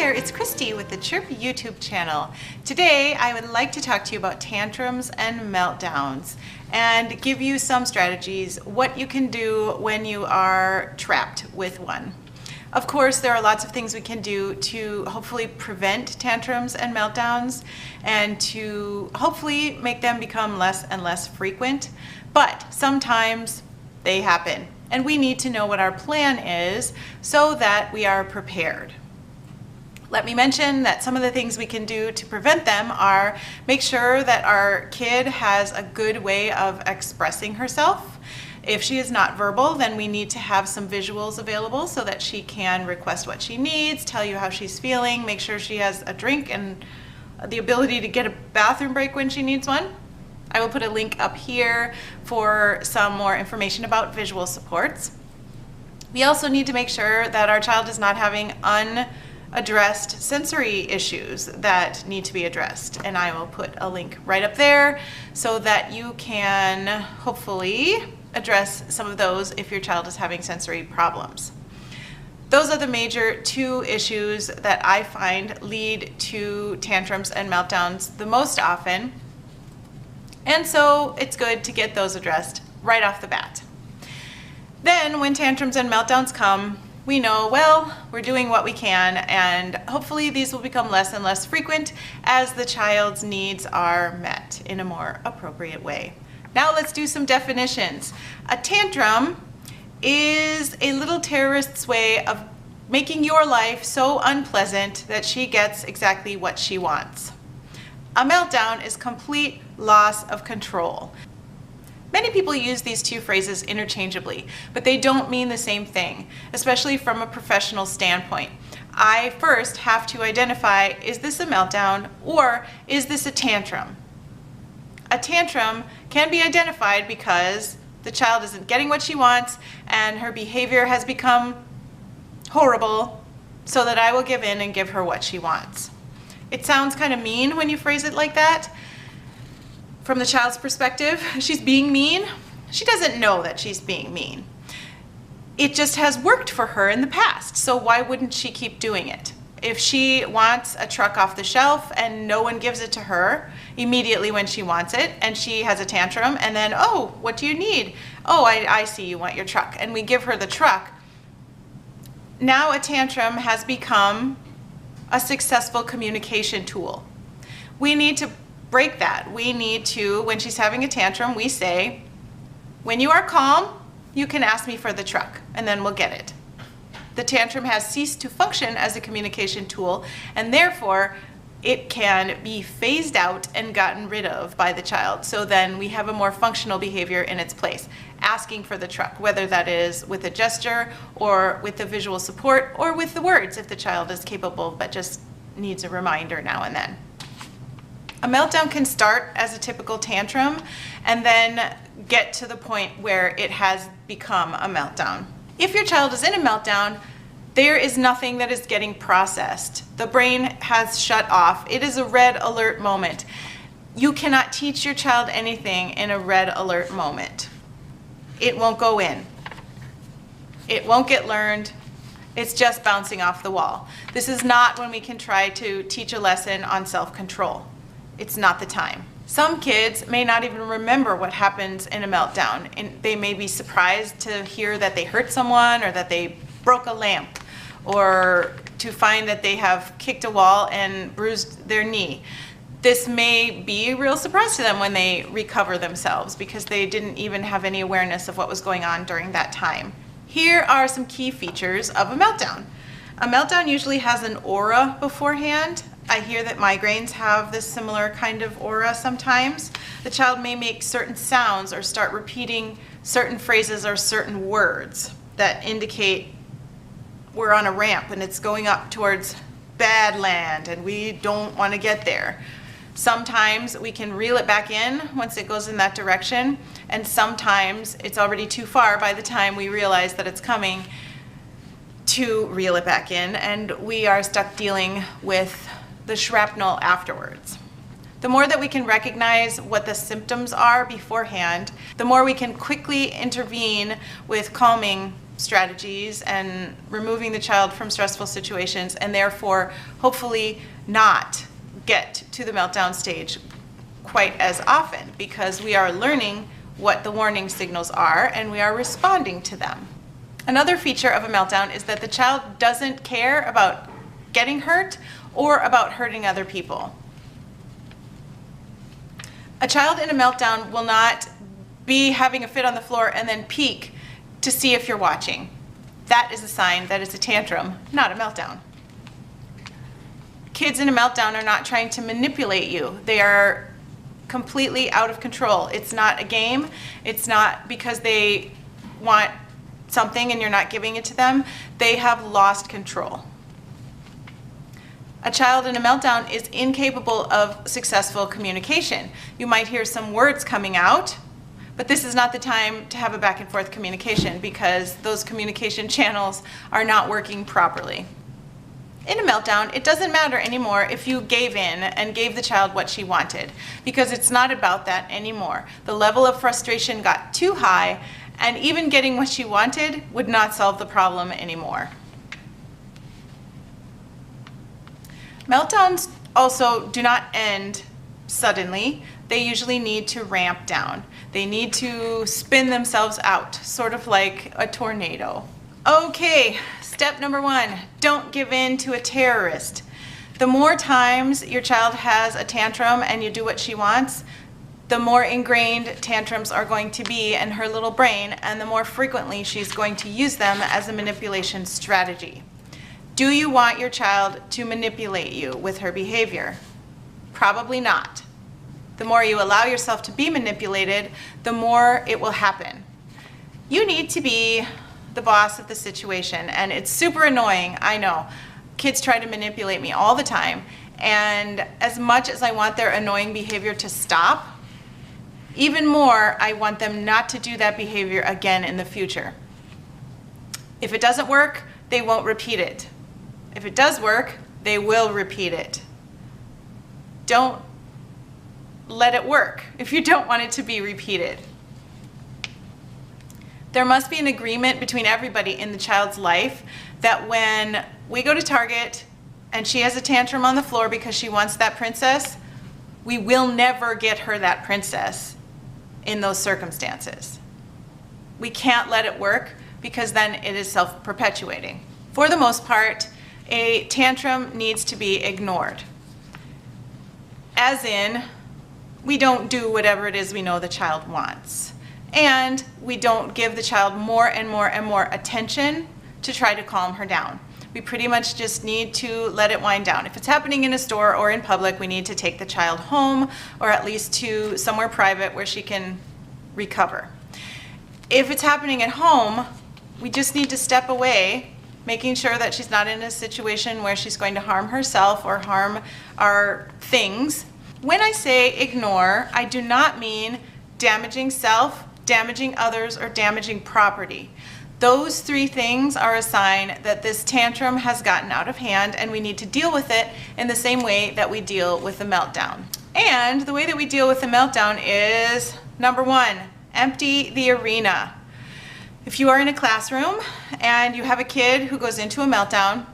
there, it's Christy with the Chirp YouTube channel. Today I would like to talk to you about tantrums and meltdowns and give you some strategies, what you can do when you are trapped with one. Of course, there are lots of things we can do to hopefully prevent tantrums and meltdowns and to hopefully make them become less and less frequent, but sometimes they happen and we need to know what our plan is so that we are prepared. Let me mention that some of the things we can do to prevent them are make sure that our kid has a good way of expressing herself. If she is not verbal, then we need to have some visuals available so that she can request what she needs, tell you how she's feeling, make sure she has a drink and the ability to get a bathroom break when she needs one. I will put a link up here for some more information about visual supports. We also need to make sure that our child is not having unaddressed sensory issues that need to be addressed, and I will put a link right up there so that you can hopefully address some of those if your child is having sensory problems. Those are the major two issues that I find lead to tantrums and meltdowns the most often, and so it's good to get those addressed right off the bat. Then when tantrums and meltdowns come, we know, well, we're doing what we can, and hopefully these will become less and less frequent as the child's needs are met in a more appropriate way. Now let's do some definitions. A tantrum is a little terrorist's way of making your life so unpleasant that she gets exactly what she wants. A meltdown is complete loss of control. Many people use these two phrases interchangeably, but they don't mean the same thing, especially from a professional standpoint. I first have to identify, is this a meltdown or is this a tantrum? A tantrum can be identified because the child isn't getting what she wants and her behavior has become horrible, so that I will give in and give her what she wants. It sounds kind of mean when you phrase it like that. From the child's perspective, she's being mean. She doesn't know that she's being mean. It just has worked for her in the past, so why wouldn't she keep doing it? If she wants a truck off the shelf and no one gives it to her immediately when she wants it, and she has a tantrum, and then, oh, what do you need? Oh, I see you want your truck, and we give her the truck. Now a tantrum has become a successful communication tool. We need to break that. We need to, when she's having a tantrum, we say, when you are calm, you can ask me for the truck, and then we'll get it. The tantrum has ceased to function as a communication tool, and therefore it can be phased out and gotten rid of by the child. So then we have a more functional behavior in its place, asking for the truck, whether that is with a gesture or with the visual support or with the words if the child is capable but just needs a reminder now and then. A meltdown can start as a typical tantrum and then get to the point where it has become a meltdown. If your child is in a meltdown, there is nothing that is getting processed. The brain has shut off. It is a red alert moment. You cannot teach your child anything in a red alert moment. It won't go in. It won't get learned. It's just bouncing off the wall. This is not when we can try to teach a lesson on self-control. It's not the time. Some kids may not even remember what happens in a meltdown, and they may be surprised to hear that they hurt someone or that they broke a lamp, or to find that they have kicked a wall and bruised their knee. This may be a real surprise to them when they recover themselves because they didn't even have any awareness of what was going on during that time. Here are some key features of a meltdown. A meltdown usually has an aura beforehand. I hear that migraines have this similar kind of aura sometimes. The child may make certain sounds or start repeating certain phrases or certain words that indicate we're on a ramp and it's going up towards bad land and we don't want to get there. Sometimes we can reel it back in once it goes in that direction, and sometimes it's already too far by the time we realize that it's coming to reel it back in, and we are stuck dealing with the shrapnel afterwards. The more that we can recognize what the symptoms are beforehand, the more we can quickly intervene with calming strategies and removing the child from stressful situations, and therefore hopefully not get to the meltdown stage quite as often, because we are learning what the warning signals are and we are responding to them. Another feature of a meltdown is that the child doesn't care about getting hurt or about hurting other people. A child in a meltdown will not be having a fit on the floor and then peek to see if you're watching. That is a sign that it's a tantrum, not a meltdown. Kids in a meltdown are not trying to manipulate you. They are completely out of control. It's not a game. It's not because they want something and you're not giving it to them. They have lost control. A child in a meltdown is incapable of successful communication. You might hear some words coming out, but this is not the time to have a back and forth communication, because those communication channels are not working properly. In a meltdown, it doesn't matter anymore if you gave in and gave the child what she wanted, because it's not about that anymore. The level of frustration got too high, and even getting what she wanted would not solve the problem anymore. Meltdowns also do not end suddenly. They usually need to ramp down. They need to spin themselves out, sort of like a tornado. Okay, step number 1, don't give in to a terrorist. The more times your child has a tantrum and you do what she wants, the more ingrained tantrums are going to be in her little brain, and the more frequently she's going to use them as a manipulation strategy. Do you want your child to manipulate you with her behavior? Probably not. The more you allow yourself to be manipulated, the more it will happen. You need to be the boss of the situation, and it's super annoying, I know. Kids try to manipulate me all the time, and as much as I want their annoying behavior to stop, even more I want them not to do that behavior again in the future. If it doesn't work, they won't repeat it. If it does work, they will repeat it. Don't let it work if you don't want it to be repeated. There must be an agreement between everybody in the child's life that when we go to Target and she has a tantrum on the floor because she wants that princess, we will never get her that princess in those circumstances. We can't let it work, because then it is self-perpetuating. For the most part, a tantrum needs to be ignored. As in, we don't do whatever it is we know the child wants. And we don't give the child more and more and more attention to try to calm her down. We pretty much just need to let it wind down. If it's happening in a store or in public, we need to take the child home, or at least to somewhere private where she can recover. If it's happening at home, we just need to step away, making sure that she's not in a situation where she's going to harm herself or harm our things. When I say ignore, I do not mean damaging self, damaging others, or damaging property. Those 3 things are a sign that this tantrum has gotten out of hand, and we need to deal with it in the same way that we deal with a meltdown. And the way that we deal with a meltdown is, number 1, empty the arena. If you are in a classroom and you have a kid who goes into a meltdown,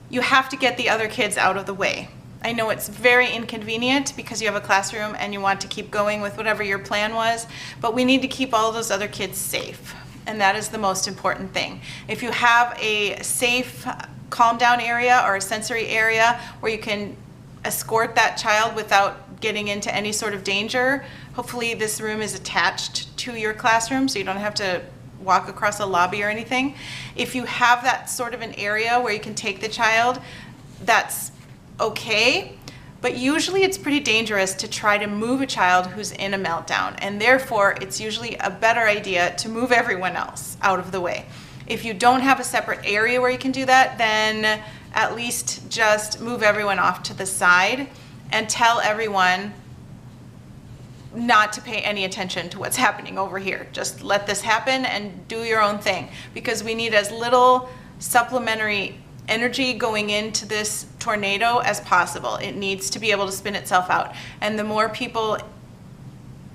you have to get the other kids out of the way. I know it's very inconvenient because you have a classroom and you want to keep going with whatever your plan was, but we need to keep all those other kids safe, and that is the most important thing. If you have a safe calm down area or a sensory area where you can escort that child without getting into any sort of danger, hopefully this room is attached to your classroom so you don't have to walk across a lobby or anything. If you have that sort of an area where you can take the child, that's okay, but usually it's pretty dangerous to try to move a child who's in a meltdown, and therefore it's usually a better idea to move everyone else out of the way. If you don't have a separate area where you can do that, then at least just move everyone off to the side and tell everyone not to pay any attention to what's happening over here. Just let this happen and do your own thing, because we need as little supplementary energy going into this tornado as possible. It needs to be able to spin itself out. And the more people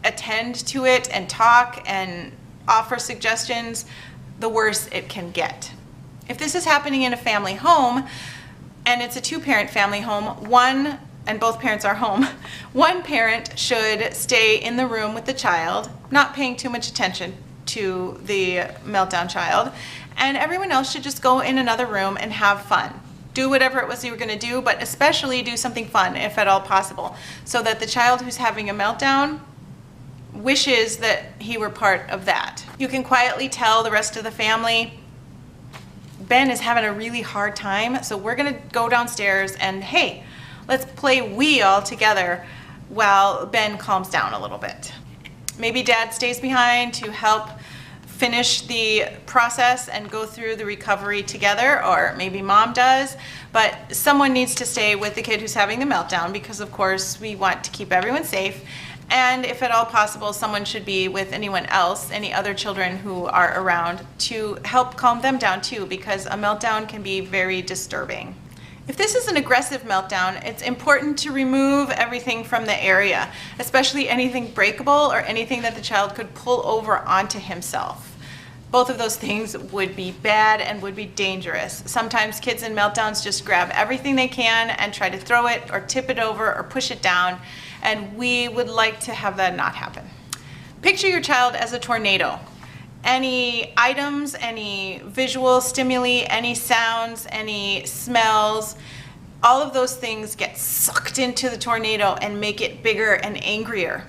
attend to it and talk and offer suggestions, the worse it can get. If this is happening in a family home, and it's a two-parent family home, and both parents are home, one parent should stay in the room with the child, not paying too much attention to the meltdown child, and everyone else should just go in another room and have fun. Do whatever it was you were going to do, but especially do something fun if at all possible, so that the child who's having a meltdown wishes that he were part of that. You can quietly tell the rest of the family, Ben is having a really hard time, so we're going to go downstairs and hey, let's play Wii all together while Ben calms down a little bit. Maybe dad stays behind to help finish the process and go through the recovery together, or maybe mom does, but someone needs to stay with the kid who's having the meltdown because of course we want to keep everyone safe. And if at all possible, someone should be with anyone else, any other children who are around, to help calm them down too, because a meltdown can be very disturbing. If this is an aggressive meltdown, it's important to remove everything from the area, especially anything breakable or anything that the child could pull over onto himself. Both of those things would be bad and would be dangerous. Sometimes kids in meltdowns just grab everything they can and try to throw it or tip it over or push it down, and we would like to have that not happen. Picture your child as a tornado. Any items, any visual stimuli, any sounds, any smells, all of those things get sucked into the tornado and make it bigger and angrier.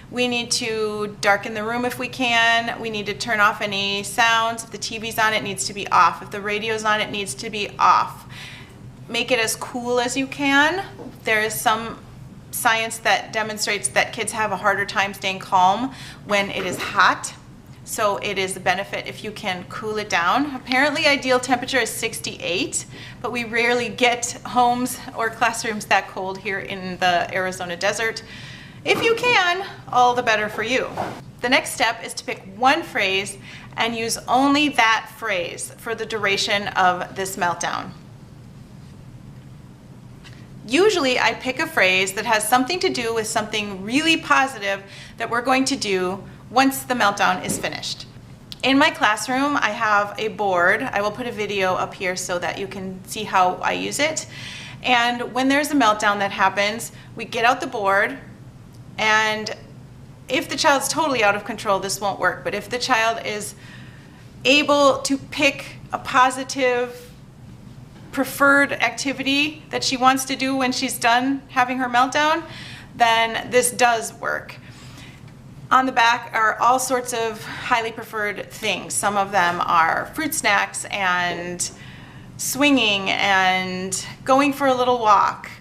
We need to darken the room if we can. We need to turn off any sounds. If the TV's on, it needs to be off. If the radio's on, it needs to be off. Make it as cool as you can. There is some science that demonstrates that kids have a harder time staying calm when it is hot. So it is a benefit if you can cool it down. Apparently ideal temperature is 68, but we rarely get homes or classrooms that cold here in the Arizona desert. If you can, all the better for you. The next step is to pick one phrase and use only that phrase for the duration of this meltdown. Usually I pick a phrase that has something to do with something really positive that we're going to do once the meltdown is finished. In my classroom, I have a board. I will put a video up here so that you can see how I use it. And when there's a meltdown that happens, we get out the board, and if the child's totally out of control, this won't work. But if the child is able to pick a positive, preferred activity that she wants to do when she's done having her meltdown, then this does work. On the back are all sorts of highly preferred things. Some of them are fruit snacks and swinging and going for a little walk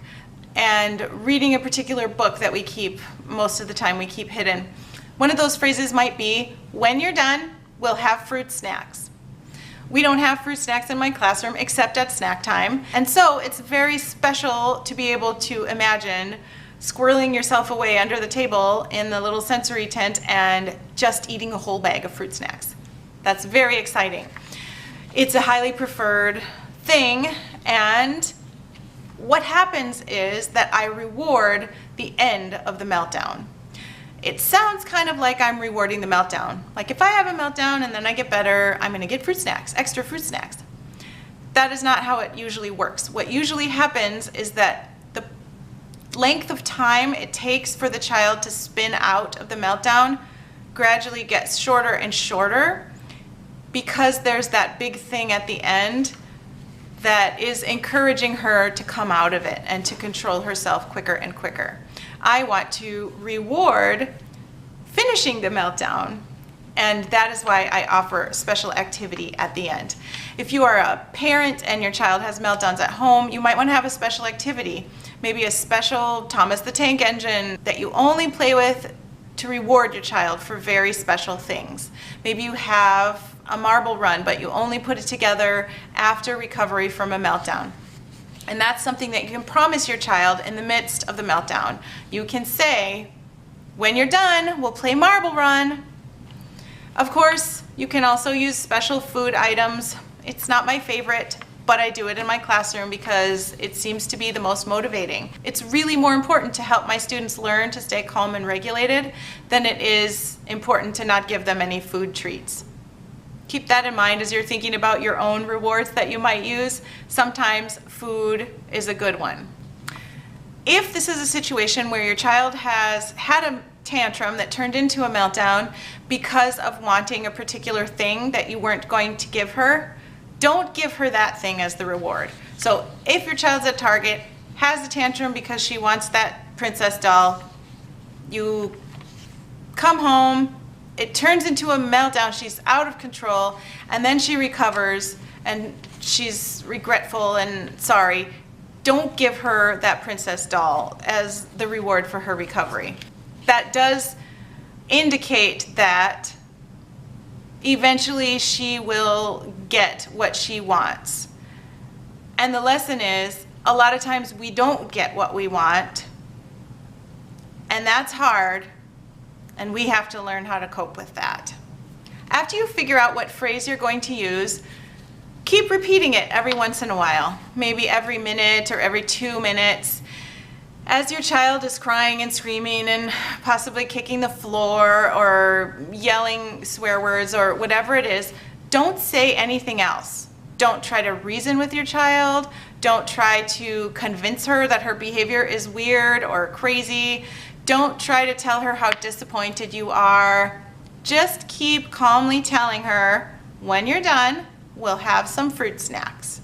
and reading a particular book that we keep, most of the time we keep hidden. One of those phrases might be, when you're done, we'll have fruit snacks. We don't have fruit snacks in my classroom except at snack time. And so it's very special to be able to imagine squirreling yourself away under the table in the little sensory tent and just eating a whole bag of fruit snacks. That's very exciting. It's a highly preferred thing, and what happens is that I reward the end of the meltdown. It sounds kind of like I'm rewarding the meltdown. Like if I have a meltdown and then I get better, I'm gonna get fruit snacks, extra fruit snacks. That is not how it usually works. What usually happens is that the length of time it takes for the child to spin out of the meltdown gradually gets shorter and shorter, because there's that big thing at the end that is encouraging her to come out of it and to control herself quicker and quicker. I want to reward finishing the meltdown, and that is why I offer special activity at the end. If you are a parent and your child has meltdowns at home, you might want to have a special activity, maybe a special Thomas the Tank Engine that you only play with to reward your child for very special things. Maybe you have a marble run, but you only put it together after recovery from a meltdown. And that's something that you can promise your child in the midst of the meltdown. You can say, when you're done, we'll play marble run. Of course, you can also use special food items. It's not my favorite, but I do it in my classroom because it seems to be the most motivating. It's really more important to help my students learn to stay calm and regulated than it is important to not give them any food treats. keep that in mind as you're thinking about your own rewards that you might use. Sometimes food is a good one. If this is a situation where your child has had a tantrum that turned into a meltdown because of wanting a particular thing that you weren't going to give her, don't give her that thing as the reward. So if your child's at Target, has a tantrum because she wants that princess doll, you come home, it turns into a meltdown, she's out of control, and then she recovers and she's regretful and sorry. Don't give her that princess doll as the reward for her recovery. That does indicate that eventually she will get what she wants. And the lesson is, a lot of times we don't get what we want, and that's hard, and we have to learn how to cope with that. After you figure out what phrase you're going to use, keep repeating it every once in a while, maybe every minute or every 2 minutes. As your child is crying and screaming and possibly kicking the floor or yelling swear words or whatever it is, don't say anything else. Don't try to reason with your child. Don't try to convince her that her behavior is weird or crazy. Don't try to tell her how disappointed you are. Just keep calmly telling her, when you're done, we'll have some fruit snacks.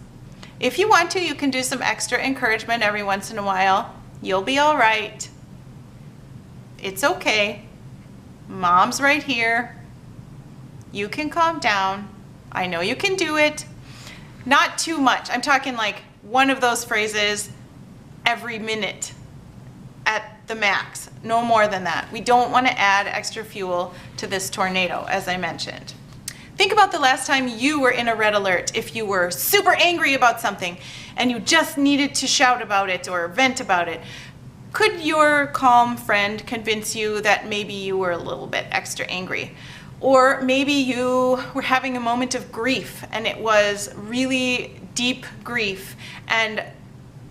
If you want to, you can do some extra encouragement every once in a while. You'll be all right. It's okay. Mom's right here. You can calm down. I know you can do it. Not too much. I'm talking like one of those phrases every minute at the max. No more than that. We don't want to add extra fuel to this tornado, as I mentioned. Think about the last time you were in a red alert. If you were super angry about something and you just needed to shout about it or vent about it, could your calm friend convince you that maybe you were a little bit extra angry? Or maybe you were having a moment of grief and it was really deep grief and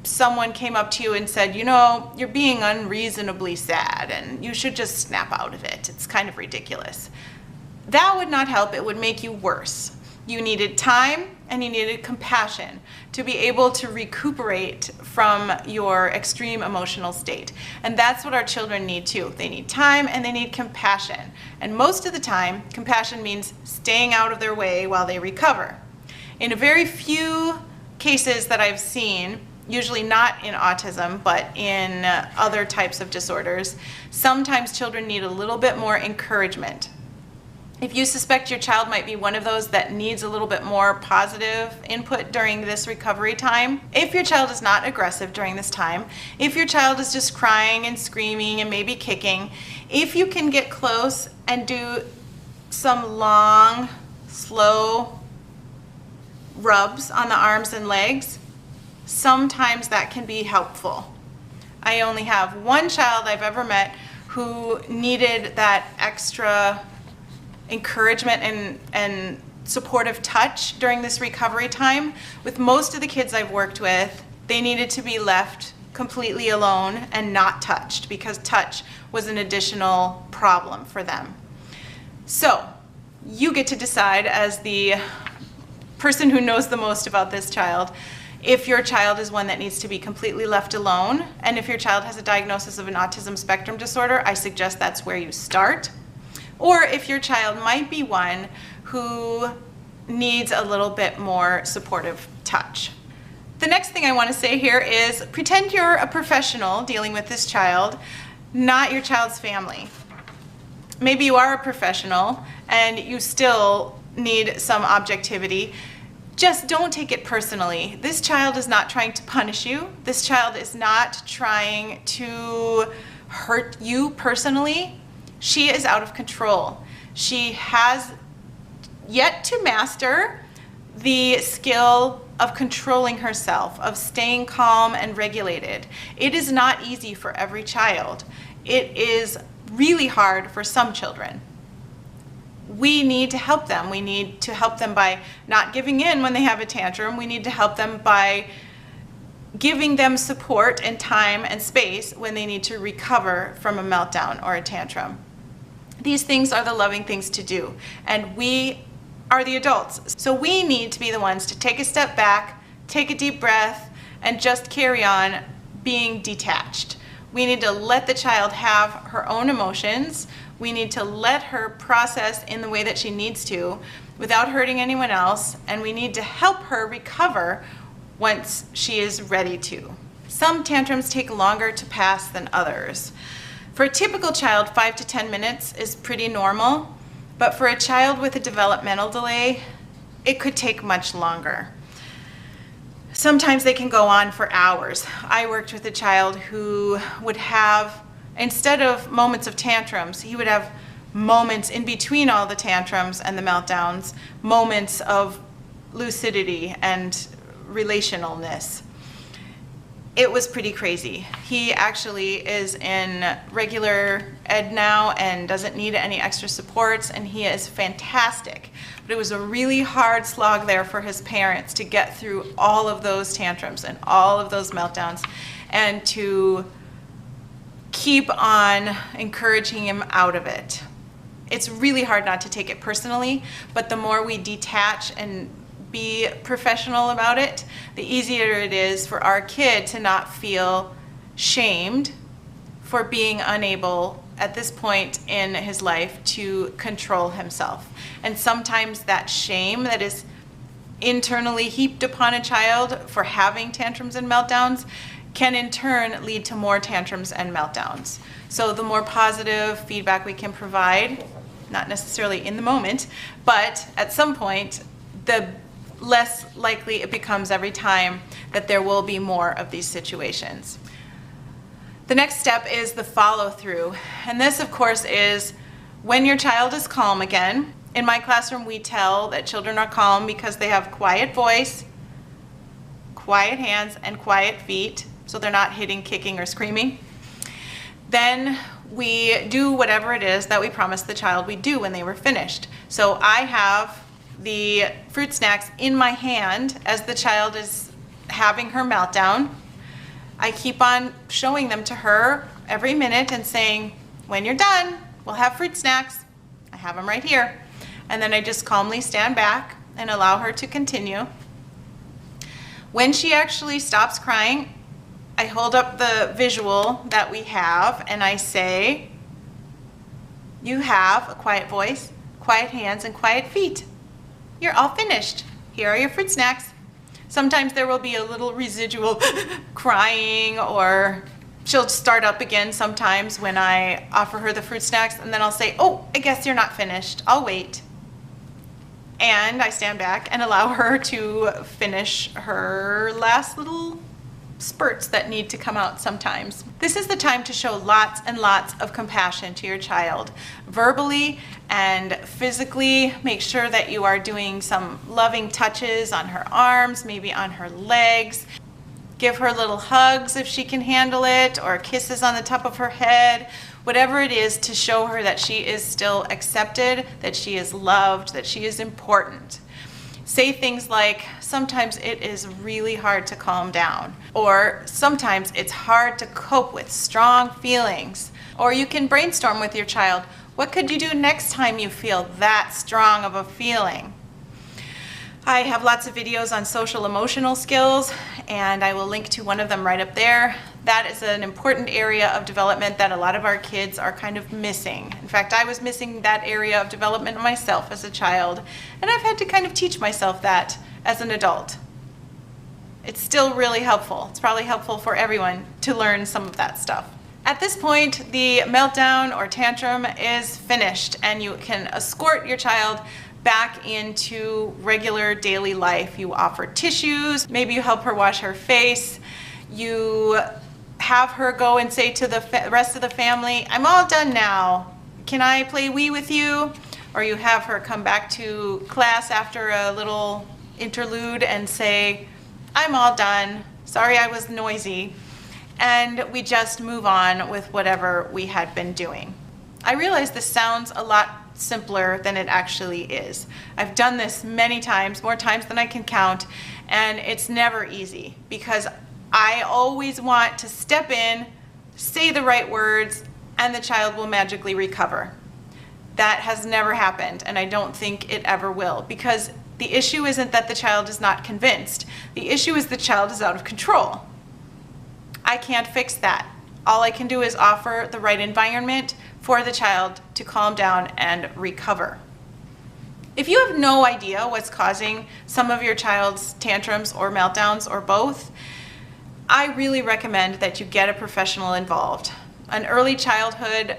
someone came up to you and said, you know, you're being unreasonably sad and you should just snap out of it. It's kind of ridiculous. That would not help. It would make you worse. You needed time and you needed compassion to be able to recuperate from your extreme emotional state. And that's what our children need too. They need time and they need compassion. And most of the time, compassion means staying out of their way while they recover. In a very few cases that I've seen, usually not in autism, but in other types of disorders, sometimes children need a little bit more encouragement. If you suspect your child might be one of those that needs a little bit more positive input during this recovery time, if your child is not aggressive during this time, if your child is just crying and screaming and maybe kicking, if you can get close and do some long, slow rubs on the arms and legs, sometimes that can be helpful. I only have one child I've ever met who needed that extra encouragement and supportive touch during this recovery time. With most of the kids I've worked with, they needed to be left completely alone and not touched because touch was an additional problem for them. So you get to decide, as the person who knows the most about this child, if your child is one that needs to be completely left alone, and if your child has a diagnosis of an autism spectrum disorder, I suggest that's where you start. Or if your child might be one who needs a little bit more supportive touch. The next thing I want to say here is pretend you're a professional dealing with this child, not your child's family. Maybe you are a professional and you still need some objectivity. Just don't take it personally. This child is not trying to punish you. This child is not trying to hurt you personally. She is out of control. She has yet to master the skill of controlling herself, of staying calm and regulated. It is not easy for every child. It is really hard for some children. We need to help them. We need to help them by not giving in when they have a tantrum. We need to help them by giving them support and time and space when they need to recover from a meltdown or a tantrum. These things are the loving things to do, and we are the adults. So we need to be the ones to take a step back, take a deep breath, and just carry on being detached. We need to let the child have her own emotions. We need to let her process in the way that she needs to without hurting anyone else, and we need to help her recover once she is ready to. Some tantrums take longer to pass than others. For a typical child, 5 to 10 minutes is pretty normal, but for a child with a developmental delay, it could take much longer. Sometimes they can go on for hours. I worked with a child who would have, instead of moments of tantrums, he would have moments in between all the tantrums and the meltdowns, moments of lucidity and relationalness. It was pretty crazy. He actually is in regular ed now and doesn't need any extra supports, and he is fantastic. But it was a really hard slog there for his parents to get through all of those tantrums and all of those meltdowns and to keep on encouraging him out of it. It's really hard not to take it personally, but the more we detach and be professional about it, the easier it is for our kid to not feel shamed for being unable at this point in his life to control himself. And sometimes that shame that is internally heaped upon a child for having tantrums and meltdowns can in turn lead to more tantrums and meltdowns. So the more positive feedback we can provide, not necessarily in the moment, but at some point, the less likely it becomes every time that there will be more of these situations. The next step is the follow-through. And this, of course, is when your child is calm again. In my classroom, we tell that children are calm because they have quiet voice, quiet hands, and quiet feet, so they're not hitting, kicking, or screaming. Then we do whatever it is that we promised the child we'd do when they were finished. So I have the fruit snacks in my hand as the child is having her meltdown. I keep on showing them to her every minute and saying, when you're done, we'll have fruit snacks. I have them right here. And then I just calmly stand back and allow her to continue. When she actually stops crying, I hold up the visual that we have and I say, you have a quiet voice, quiet hands, and quiet feet. You're all finished. Here are your fruit snacks. Sometimes there will be a little residual crying, or she'll start up again sometimes when I offer her the fruit snacks, and then I'll say, oh, I guess you're not finished. I'll wait. And I stand back and allow her to finish her last little spurts that need to come out sometimes. This is the time to show lots and lots of compassion to your child. Verbally and physically, make sure that you are doing some loving touches on her arms, maybe on her legs. Give her little hugs if she can handle it, or kisses on the top of her head. Whatever it is to show her that she is still accepted, that she is loved, that she is important. Say things like, sometimes it is really hard to calm down, or sometimes it's hard to cope with strong feelings. Or you can brainstorm with your child, what could you do next time you feel that strong of a feeling? I have lots of videos on social emotional skills, and I will link to one of them right up there. That is an important area of development that a lot of our kids are kind of missing. In fact, I was missing that area of development myself as a child, and I've had to kind of teach myself that as an adult. It's still really helpful. It's probably helpful for everyone to learn some of that stuff. At this point, the meltdown or tantrum is finished, and you can escort your child back into regular daily life. You offer tissues, maybe you help her wash her face, you have her go and say to the rest of the family, I'm all done now, can I play Wii with you? Or you have her come back to class after a little interlude and say, I'm all done, sorry I was noisy, and we just move on with whatever we had been doing. I realize this sounds a lot simpler than it actually is. I've done this many times, more times than I can count, and it's never easy because I always want to step in, say the right words, and the child will magically recover. That has never happened, and I don't think it ever will, because the issue isn't that the child is not convinced. The issue is the child is out of control. I can't fix that. All I can do is offer the right environment for the child to calm down and recover. If you have no idea what's causing some of your child's tantrums or meltdowns or both, I really recommend that you get a professional involved. An early childhood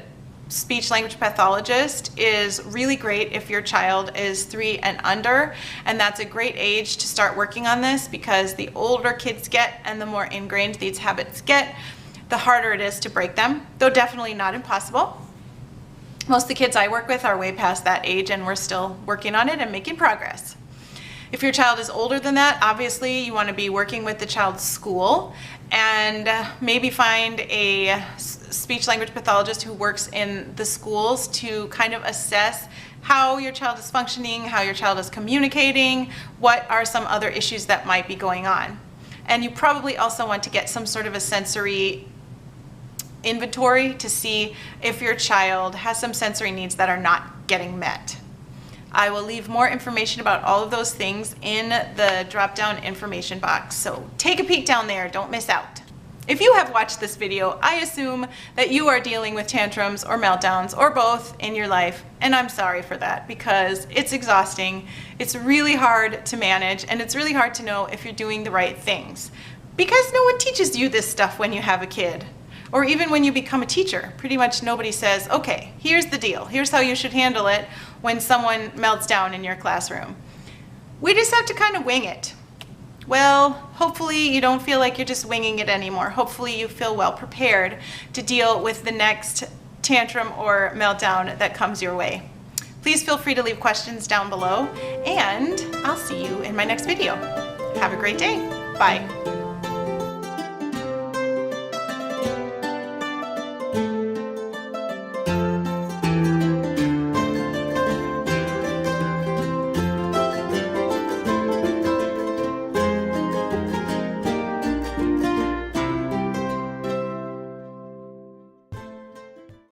speech language pathologist is really great if your child is 3 and under, and that's a great age to start working on this, because the older kids get and the more ingrained these habits get, the harder it is to break them, though definitely not impossible. Most of the kids I work with are way past that age, and we're still working on it and making progress. If your child is older than that, obviously you want to be working with the child's school, and maybe find a speech language pathologist who works in the schools to kind of assess how your child is functioning, how your child is communicating, what are some other issues that might be going on. And you probably also want to get some sort of a sensory inventory to see if your child has some sensory needs that are not getting met. I will leave more information about all of those things in the drop-down information box, so take a peek down there, don't miss out. If you have watched this video, I assume that you are dealing with tantrums or meltdowns or both in your life, and I'm sorry for that, because it's exhausting, it's really hard to manage, and it's really hard to know if you're doing the right things. Because no one teaches you this stuff when you have a kid. Or even when you become a teacher, pretty much nobody says, okay, here's the deal, here's how you should handle it when someone melts down in your classroom. We just have to kind of wing it. Well, hopefully you don't feel like you're just winging it anymore. Hopefully you feel well prepared to deal with the next tantrum or meltdown that comes your way. Please feel free to leave questions down below, and I'll see you in my next video. Have a great day. Bye.